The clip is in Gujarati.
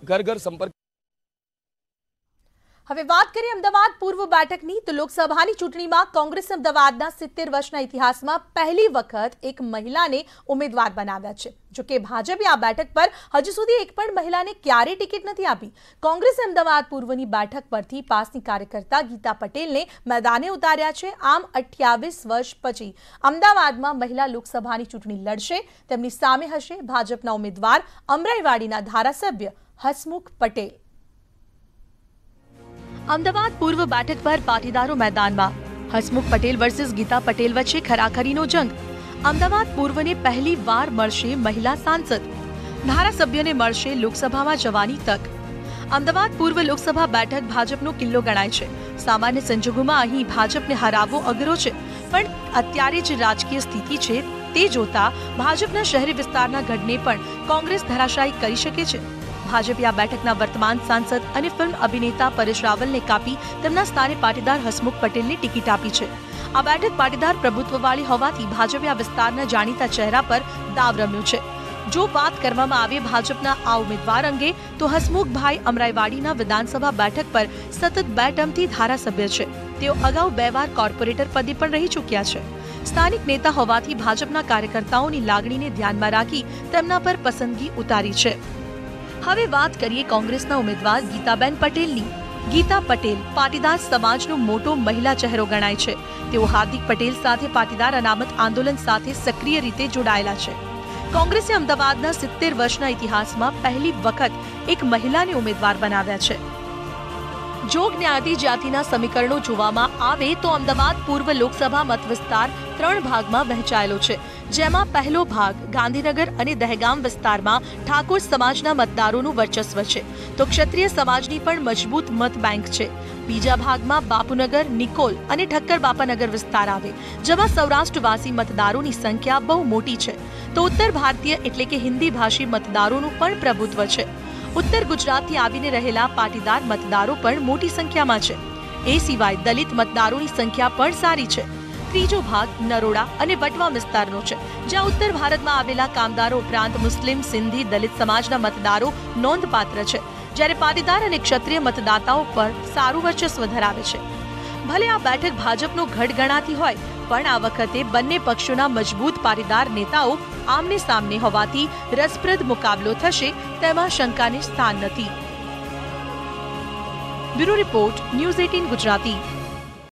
ઘર ઘર સંપર્ક। હવે વાત કરીએ અમદાવાદ પૂર્વ બેઠકની તો લોકસભાની ચૂંટણીમાં કોંગ્રેસ અમદાવાદના 70 વર્ષના ઇતિહાસમાં પહેલી વખત એક મહિલાને ઉમેદવાર બનાવ્યા છે। જો કે ભાજપે આ બેઠક પર હજુ સુધી એક પણ મહિલાને ક્યારેય ટિકિટ નથી આપી। કોંગ્રેસે અમદાવાદ પૂર્વની બેઠક પરથી પાસની કાર્યકર્તા ગીતા પટેલને મેદાને ઉતાર્યા છે। આમ 28 વર્ષ પછી અમદાવાદમાં મહિલા લોકસભાની ચૂંટણી લડશે। તેમની સામે હશે ભાજપના ઉમેદવાર અમરાઈવાડીના ધારાસભ્ય હસમુખ પટેલ। અમદાવાદ પૂર્વ બેઠક પર પાટીદારો મેદાનમાં હસમુખ પટેલ વર્સિસ ગીતા પટેલ વચ્ચે ખરાખરીનો જંગ। અમદાવાદ પૂર્વને પહેલી વાર મળશે મહિલા સાંસદ, ધારાસભ્યને મળશે લોકસભામાં જવાની તક। અમદાવાદ પૂર્વ લોકસભા બેઠક ભાજપનો કિલ્લો ગણાય છે। સામાન્ય સંજોગોમાં અહીં ભાજપને હરાવવો અઘરો છે, પણ અત્યારે જે રાજકીય સ્થિતિ છે તે જોતા ભાજપના શહેરી વિસ્તારના ગઢને પણ કોંગ્રેસ ધરાશાયી કરી શકે છે। ભાજપે આ બેઠકના વર્તમાન સાંસદ અને ફિલ્મ અભિનેતા પરેશ રાવલને કાપી તેમના સ્થાને પાટીદાર હસમુખ પટેલને ટિકિટ આપી છે। આ બેઠક પાટીદાર પ્રભુત્વવાળી હોવાથી ભાજપે આ વિસ્તારના જાણીતા ચહેરા પર દાવ રમ્યો છે। જો વાત કરવામાં આવે ભાજપના આ ઉમેદવાર અંગે તો હસમુખભાઈ અમરાઈવાડીના વિધાનસભા બેઠક પર સતત 2 ટર્મથી ધારાસભ્ય છે। તેઓ અગાઉ 2 વાર કોર્પોરેટર પદે પણ રહી ચૂક્યા છે। સ્થાનિક નેતા હોવાથી ભાજપના કાર્યકર્તાઓની લાગણીને ધ્યાનમાં રાખી તેમના પર પસંદગી ઉતારી છે। હવે વાત કરીએ કોંગ્રેસના ઉમેદવાર ગીતાબેન પટેલની। ગીતા પટેલ પાટીદાર સમાજનો મોટો મહિલા ચહેરો ગણાય છે। તેઓ હાર્દિક પટેલ સાથે પાટીદાર અનામત આંદોલન સાથે સક્રિય રીતે જોડાયેલા છે। કોંગ્રેસે અમદાવાદના 70 વર્ષના ઇતિહાસમાં પહેલી વખત એક મહિલાને ઉમેદવાર બનાવ્યા છે। જો જ્ઞાતિ જાતિના સમીકરણો જોવામાં આવે તો અમદાવાદ પૂર્વ લોકસભા મત વિસ્તાર 3 ભાગમાં વહેંચાયેલો છે, જેમાં પહેલો ભાગ ગાંધીનગર અને દહેગામ વિસ્તારમાં ઠાકોર સમાજના મતદારોનું વર્ચસ્વ છે, તો ક્ષત્રિય સમાજની પણ મજબૂત મત બેંક છે। બીજા ભાગમાં બાપુનગર, નિકોલ અને ઠક્કર બાપાનગર વિસ્તાર આવે, જેમાં સૌરાષ્ટ્રવાસી મતદારોની સંખ્યા બહુ મોટી છે, તો ઉત્તર ભારતીય એટલે કે હિન્દી ભાષી મતદારોનું પણ પ્રભુત્વ છે। ઉત્તર ગુજરાતથી આવીને રહેલા પાટીદાર મતદારો પણ મોટી સંખ્યામાં છે। એ સિવાય દલિત મતદારોની સંખ્યા પણ સારી છે। ત્રીજો ભાગ નરોડા અને વટવા વિસ્તારનો છે, જ્યાં ઉત્તર ભારતમાં આવેલા કામદારો ઉપરાંત મુસ્લિમ, સિંધી, દલિત સમાજના મતદારો નોંધપાત્ર છે, જ્યારે પાટીદાર અને ક્ષત્રિય મતદાતાઓ પર સારું વર્ચસ્વ ધરાવે છે। ભલે આ બેઠક ભાજપનો ગઢ ગણાતી હોય, પણ આ વખતે બંને પક્ષોના મજબૂત પાટીદાર નેતાઓ આમને સામને હોવાથી રસપ્રદ મુકાબલો થશે તેમાં શંકાને સ્થાન નથી। Bureau report, news 18 Gujarati.